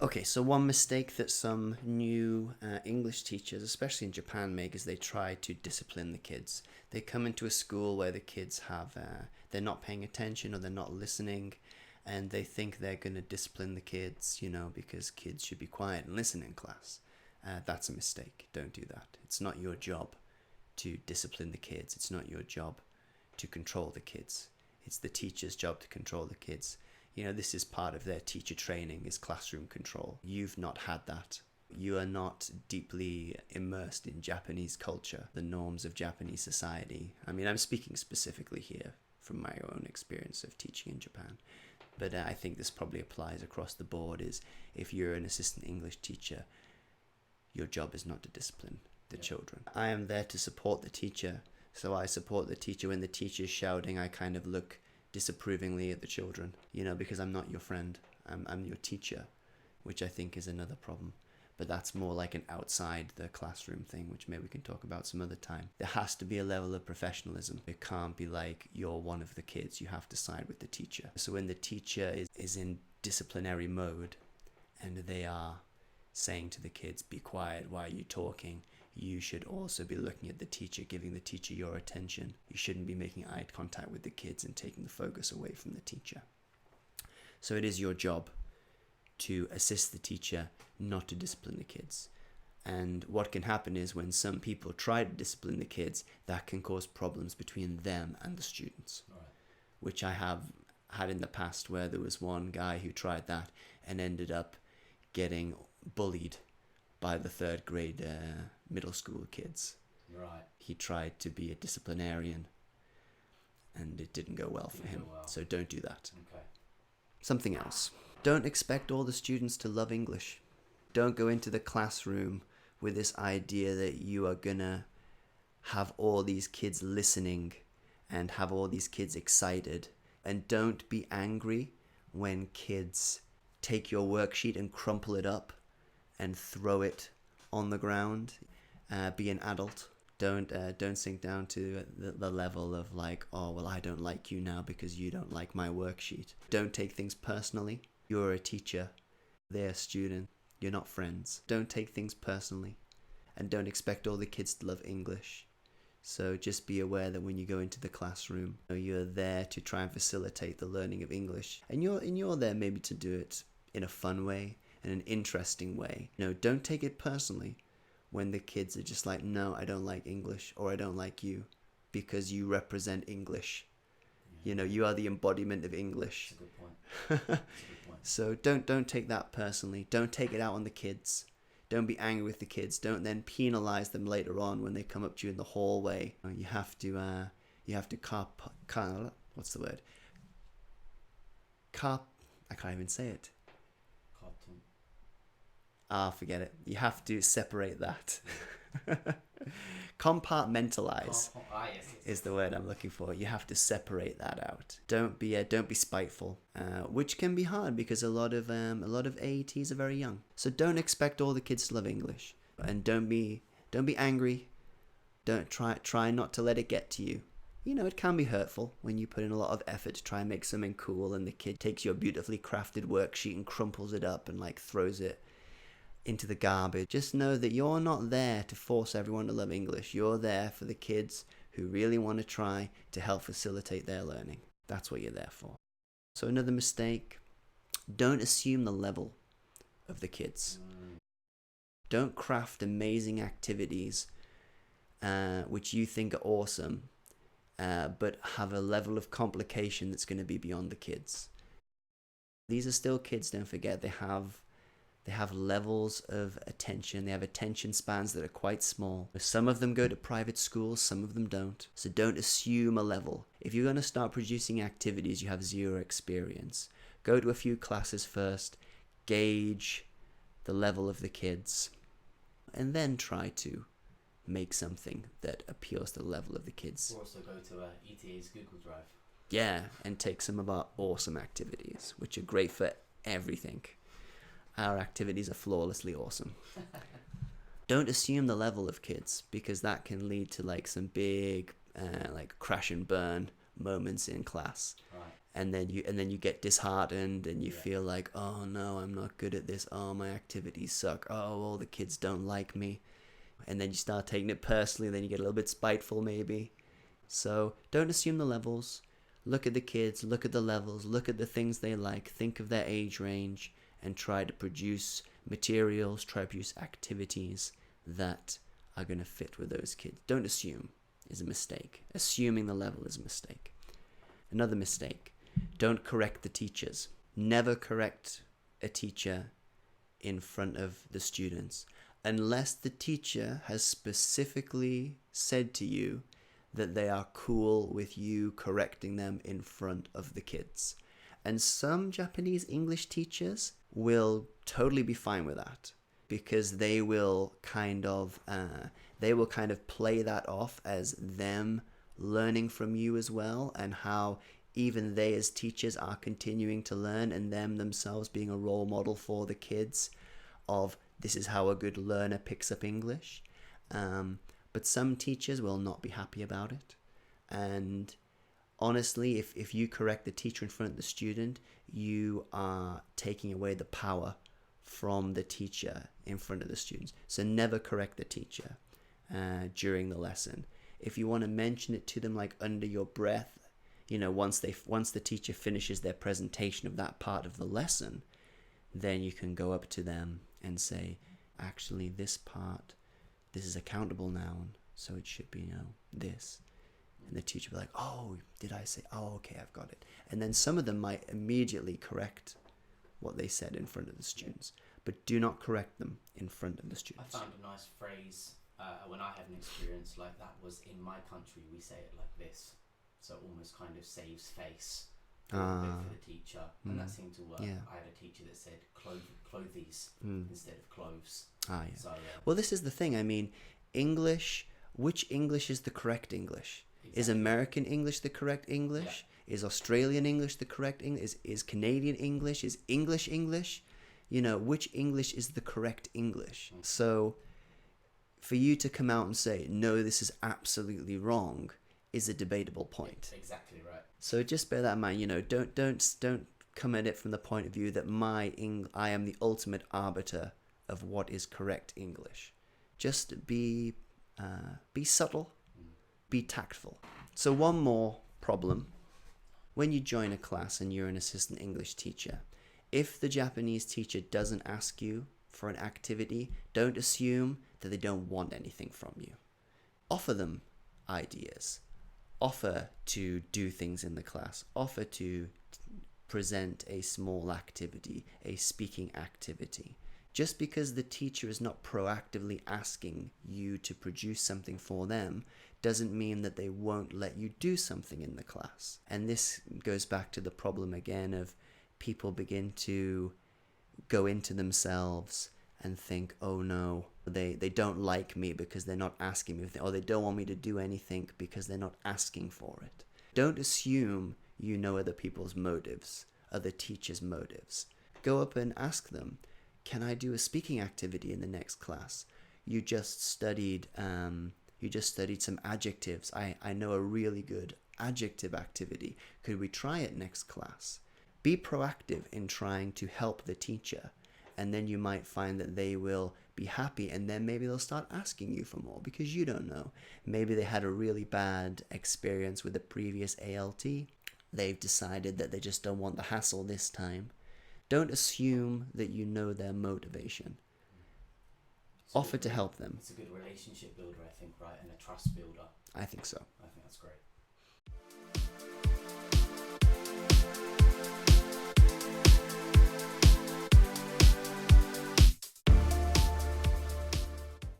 Okay, so one mistake that some new English teachers, especially in Japan, make is they try to discipline the kids. They come into a school where the kids they're not paying attention or they're not listening, and they think they're going to discipline the kids, because kids should be quiet and listen in class. That's a mistake. Don't do that. It's not your job to discipline the kids. It's not your job to control the kids. It's the teacher's job to control the kids. This is part of their teacher training, is classroom control. You've not had that. You are not deeply immersed in Japanese culture, the norms of Japanese society. I mean, I'm speaking specifically here from my own experience of teaching in Japan. But I think this probably applies across the board, is if you're an assistant English teacher, your job is not to discipline the children. I am there to support the teacher. So I support the teacher. When the teacher's shouting, I kind of look disapprovingly at the children, because I'm not your friend. I'm your teacher, which I think is another problem. But that's more like an outside the classroom thing, which maybe we can talk about some other time. There has to be a level of professionalism. It can't be like you're one of the kids. You have to side with the teacher. So when the teacher is in disciplinary mode and they are saying to the kids, be quiet, why are you talking? You should also be looking at the teacher, giving the teacher your attention. You shouldn't be making eye contact with the kids and taking the focus away from the teacher. So it is your job to assist the teacher, not to discipline the kids. And what can happen is when some people try to discipline the kids, that can cause problems between them and the students. Right. Which I have had in the past, where there was one guy who tried that and ended up getting bullied by the third grade middle school kids. Right. He tried to be a disciplinarian and it didn't go well for him. So don't do that. Okay. Something else. Don't expect all the students to love English. Don't go into the classroom with this idea that you are gonna have all these kids listening and have all these kids excited. And don't be angry when kids take your worksheet and crumple it up and throw it on the ground. Be an adult. Don't sink down to the level of like, oh, well, I don't like you now because you don't like my worksheet. Don't take things personally. You're a teacher. They're a student. You're not friends. Don't take things personally. And don't expect all the kids to love English. So just be aware that when you go into the classroom, you're there to try and facilitate the learning of English. And you're there maybe to do it in a fun way, in an interesting way. Don't take it personally when the kids are just like, no, I don't like English, or I don't like you because you represent English. Yeah. You are the embodiment of English. That's a good point. That's a good point. So don't take that personally. Don't take it out on the kids. Don't be angry with the kids. Don't then penalize them later on when they come up to you in the hallway. You have to what's the word? I can't even say it. Forget it. You have to separate that. Compartmentalize is the word I'm looking for. You have to separate that out. Don't be spiteful, which can be hard because a lot of AETs are very young. So don't expect all the kids to love English, and don't be angry. Don't try not to let it get to you. It can be hurtful when you put in a lot of effort to try and make something cool, and the kid takes your beautifully crafted worksheet and crumples it up and like throws it into the garbage. Just know that you're not there to force everyone to love English. You're there for the kids who really want to try to help facilitate their learning. That's what you're there for. So another mistake, don't assume the level of the kids. Don't craft amazing activities which you think are awesome, but have a level of complication that's going to be beyond the kids. These are still kids, don't forget. They have levels of attention. They have attention spans that are quite small. Some of them go to private schools, some of them don't. So don't assume a level. If you're going to start producing activities you have zero experience, go to a few classes first, gauge the level of the kids, and then try to make something that appeals to the level of the kids. Or also go to ETA's Google Drive. Yeah, and take some of our awesome activities, which are great for everything. Our activities are flawlessly awesome. Don't assume the level of kids, because that can lead to like some big like crash and burn moments in class. and then you get disheartened and you Yeah. feel like, oh no, I'm not good at this. Oh, my activities suck. Oh, all the kids don't like me. And then you start taking it personally, then you get a little bit spiteful maybe. So don't assume the levels. Look at the kids, look at the levels, look at the things they like, think of their age range, and try to produce materials, try to produce activities that are going to fit with those kids. Don't assume is a mistake. Assuming the level is a mistake. Another mistake, don't correct the teachers. Never correct a teacher in front of the students unless the teacher has specifically said to you that they are cool with you correcting them in front of the kids. And some Japanese English teachers will totally be fine with that because they will kind of play that off as them learning from you as well, and how even they as teachers are continuing to learn, and them themselves being a role model for the kids of this is how a good learner picks up English. But some teachers will not be happy about it. And honestly, if you correct the teacher in front of the student, you are taking away the power from the teacher in front of the students. So never correct the teacher during the lesson. If you want to mention it to them like under your breath, once the teacher finishes their presentation of that part of the lesson, then you can go up to them and say, actually, this is a countable noun, so it should be, this. And the teacher will be like, oh, did I say, oh, okay, I've got it. And then some of them might immediately correct what they said in front of the students, but do not correct them in front of the students. I found a nice phrase when I had an experience like that was, in my country we say it like this, so it almost kind of saves face a little bit for the teacher, and that seemed to work. Yeah. I had a teacher that said clothes instead of clothes. Yeah. So, well, this is the thing. I mean, which English is the correct English? Exactly. Is American English the correct English? Yeah. Is Australian English the correct English? Is Canadian English? Is English English? Which English is the correct English? So for you to come out and say, no, this is absolutely wrong, is a debatable point. Exactly right. So just bear that in mind. Don't come at it from the point of view that I am the ultimate arbiter of what is correct English. Just be subtle, be tactful. So one more problem. When you join a class and you're an assistant English teacher, if the Japanese teacher doesn't ask you for an activity, don't assume that they don't want anything from you. Offer them ideas. Offer to do things in the class. Offer to present a small activity, a speaking activity. Just because the teacher is not proactively asking you to produce something for them doesn't mean that they won't let you do something in the class. And this goes back to the problem again of people begin to go into themselves and think, oh no, they don't like me because they're not asking me, or they don't want me to do anything because they're not asking for it. Don't assume you know other people's motives, other teachers' motives. Go up and ask them, can I do a speaking activity in the next class? You just studied some adjectives. I know a really good adjective activity. Could we try it next class? Be proactive in trying to help the teacher, and then you might find that they will be happy, and then maybe they'll start asking you for more because you don't know. Maybe they had a really bad experience with the previous ALT. They've decided that they just don't want the hassle this time. Don't assume that you know their motivation. Offer to help them. It's a good relationship builder, I think, right? And a trust builder. I think so. I think that's great.